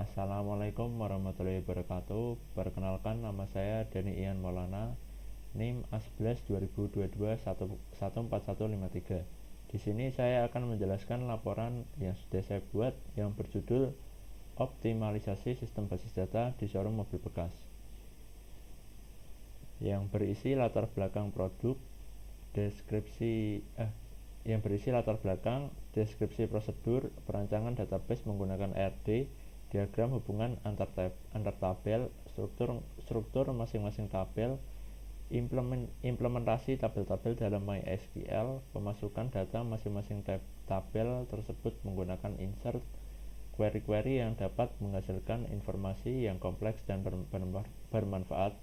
Assalamualaikum warahmatullahi wabarakatuh. Perkenalkan, nama saya Dani Ian Maulana, NIM A11 2022 14153. Di sini saya akan menjelaskan laporan yang sudah saya buat yang berjudul Optimalisasi Sistem Basis Data di Showroom Mobil Bekas, yang berisi latar belakang produk, deskripsi prosedur, perancangan database menggunakan ARD, diagram hubungan antar tabel, struktur masing-masing tabel, implementasi tabel-tabel dalam MySQL, pemasukan data masing-masing tabel tersebut menggunakan insert, query-query yang dapat menghasilkan informasi yang kompleks dan bermanfaat,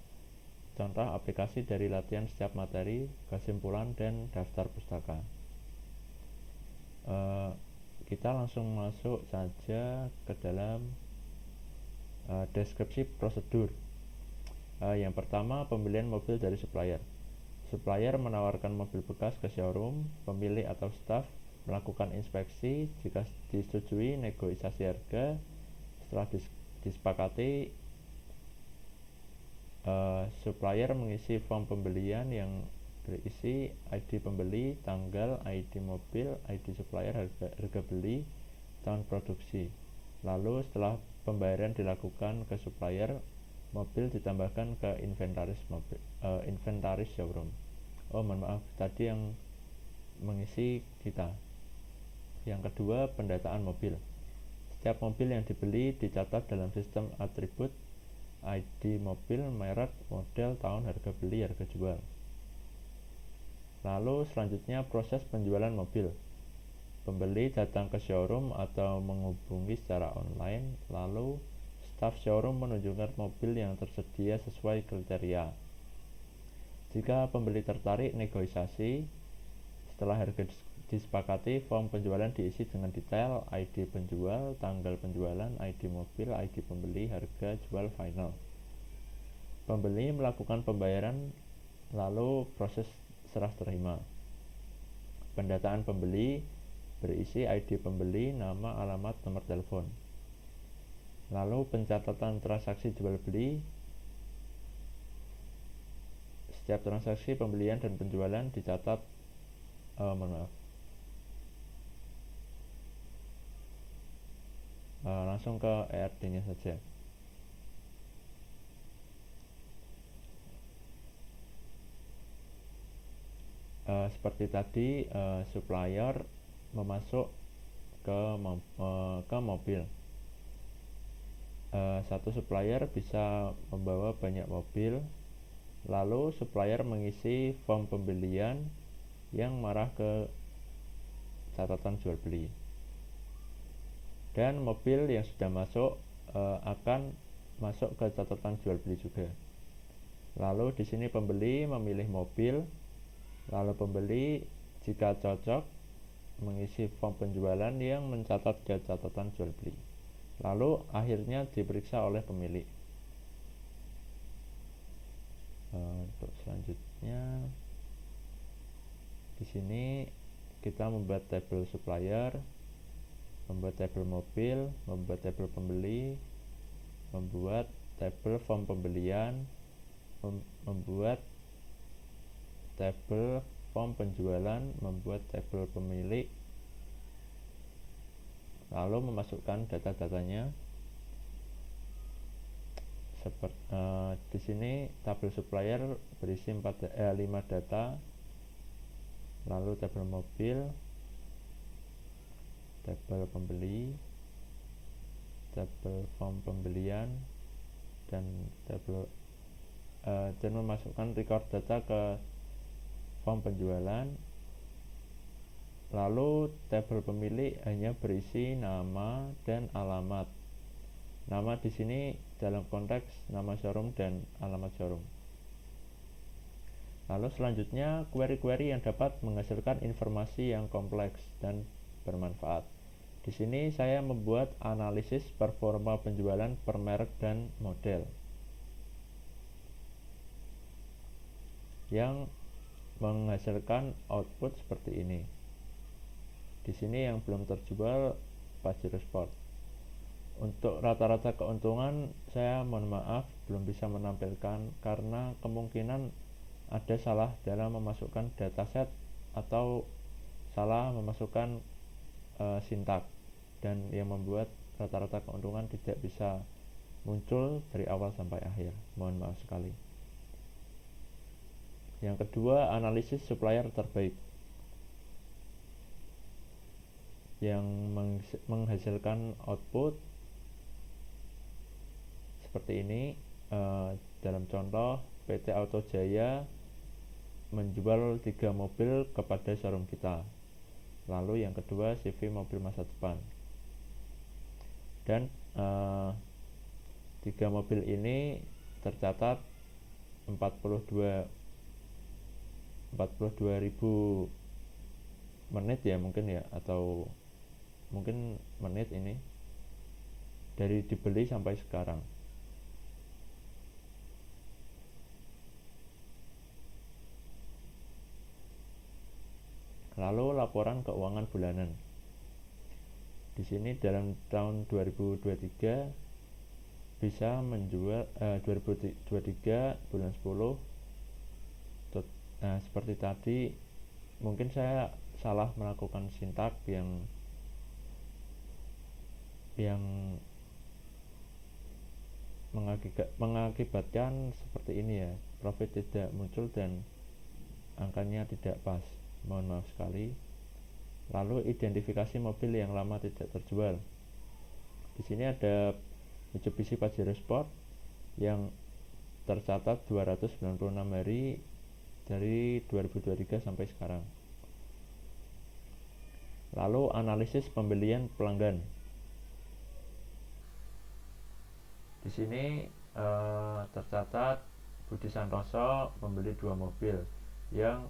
contoh aplikasi dari latihan setiap materi, kesimpulan, dan daftar pustaka. Kita langsung masuk saja ke dalam deskripsi prosedur. Yang pertama, pembelian mobil dari supplier. Supplier menawarkan mobil bekas ke showroom. Pemilik atau staf melakukan inspeksi. Jika disetujui, negosiasi harga. Setelah disepakati, supplier mengisi form pembelian yang berisi ID pembeli, tanggal, ID mobil, ID supplier, harga beli, tahun produksi. Lalu setelah pembayaran dilakukan ke supplier, mobil ditambahkan ke inventaris showroom. Mohon maaf, tadi yang mengisi kita. Yang kedua, pendataan mobil. Setiap mobil yang dibeli dicatat dalam sistem atribut ID mobil, merek, model, tahun, harga beli, harga jual. Lalu selanjutnya proses penjualan mobil. Pembeli datang ke showroom atau menghubungi secara online, lalu staf showroom menunjukkan mobil yang tersedia sesuai kriteria. Jika pembeli tertarik, negosiasi. Setelah harga disepakati, form penjualan diisi dengan detail ID penjual, tanggal penjualan, ID mobil, ID pembeli, harga jual final. Pembeli melakukan pembayaran, lalu proses serah terima. Pendataan pembeli berisi ID pembeli, nama, alamat, nomor telepon. Lalu pencatatan transaksi jual beli. Setiap transaksi pembelian dan penjualan dicatat. Langsung ke ERD-nya saja. Seperti tadi, supplier memasuk ke mobil. Satu supplier bisa membawa banyak mobil. Lalu supplier mengisi form pembelian yang mengarah ke catatan jual beli. Dan mobil yang sudah masuk akan masuk ke catatan jual beli juga. Lalu di sini pembeli memilih mobil. Lalu pembeli jika cocok mengisi form penjualan yang mencatat ke catatan jual beli. Lalu akhirnya diperiksa oleh pemilik. Untuk selanjutnya, di sini kita membuat tabel supplier, membuat tabel mobil, membuat tabel pembeli, membuat tabel form pembelian, membuat tabel form penjualan, membuat tabel pemilik, lalu memasukkan data-datanya. Di sini tabel supplier berisi 5 data, lalu tabel mobil, tabel pembeli, tabel form pembelian, dan memasukkan record data ke form penjualan. Lalu tabel pemilik hanya berisi nama dan alamat. Nama di sini dalam konteks nama showroom dan alamat showroom. Lalu selanjutnya query-query yang dapat menghasilkan informasi yang kompleks dan bermanfaat. Di sini saya membuat analisis performa penjualan per merek dan model yang menghasilkan output seperti ini. Di sini yang belum terjual Pajero Sport. Untuk rata-rata keuntungan saya mohon maaf belum bisa menampilkan karena kemungkinan ada salah dalam memasukkan dataset atau salah memasukkan sintak, dan yang membuat rata-rata keuntungan tidak bisa muncul dari awal sampai akhir. Mohon maaf sekali. Yang kedua, analisis supplier terbaik yang menghasilkan output seperti ini. Dalam contoh, PT Auto Jaya menjual 3 mobil kepada showroom kita. Lalu yang kedua, CV mobil masa depan. Dan 3 mobil ini tercatat 42.000 menit ya mungkin ya, atau mungkin menit ini dari dibeli sampai sekarang. Lalu laporan keuangan bulanan. Di sini dalam tahun 2023 bisa menjual 2023 bulan 10. Nah, seperti tadi mungkin saya salah melakukan sintak yang mengakibatkan seperti ini ya, profit tidak muncul dan angkanya tidak pas. Mohon maaf sekali. Lalu identifikasi mobil yang lama tidak terjual. Di sini ada Mitsubishi Pajero Sport yang tercatat 296 hari dari 2023 sampai sekarang. Lalu analisis pembelian pelanggan. Di sini tercatat Budi Santoso membeli 2 mobil yang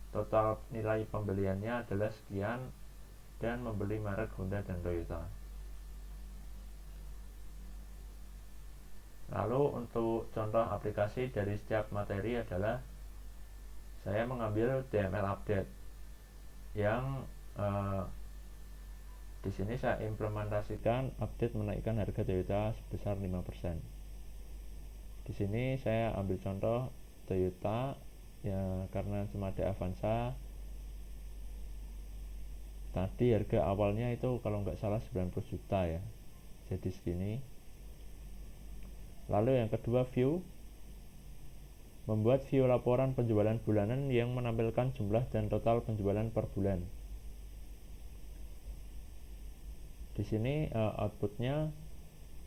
total nilai pembeliannya adalah sekian dan membeli merek Honda dan Toyota. Lalu untuk contoh aplikasi dari setiap materi adalah saya mengambil DML update yang di sini saya implementasikan update menaikkan harga Toyota sebesar 5%. Di sini saya ambil contoh Toyota ya, karena cuma ada Avanza. Tadi harga awalnya itu kalau nggak salah 90 juta ya, jadi segini. Lalu yang kedua, view. Membuat view laporan penjualan bulanan yang menampilkan jumlah dan total penjualan per bulan. Di sini outputnya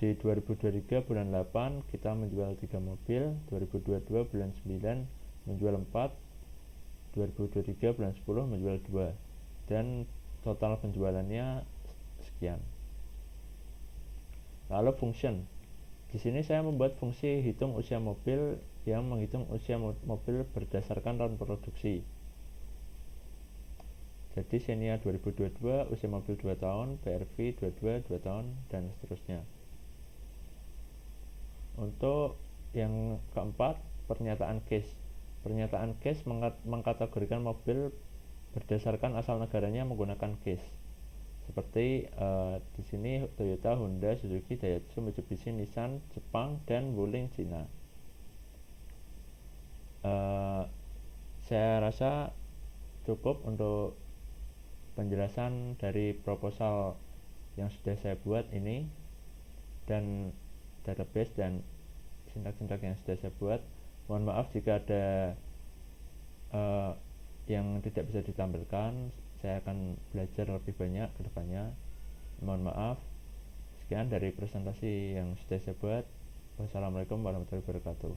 di 2023 bulan 8 kita menjual 3 mobil, 2022 bulan 9 menjual 4, 2023 bulan 10 menjual 2, dan total penjualannya sekian. Lalu function. Di sini saya membuat fungsi hitung usia mobil yang menghitung usia mobil berdasarkan tahun produksi. Jadi Xenia 2022, usia mobil 2 tahun, PRV 22 2 tahun, dan seterusnya. Untuk yang keempat, pernyataan case. Pernyataan case mengkategorikan mobil berdasarkan asal negaranya menggunakan case. Seperti di sini Toyota, Honda, Suzuki, Daihatsu, Mitsubishi, Nissan, Jepang, dan Wuling, Cina. Saya rasa cukup untuk penjelasan dari proposal yang sudah saya buat ini dan database dan sintak-sintak yang sudah saya buat. Mohon maaf jika ada yang tidak bisa ditampilkan. Saya akan belajar lebih banyak ke depannya. Mohon maaf. Sekian dari presentasi yang sudah saya buat. Wassalamualaikum warahmatullahi wabarakatuh.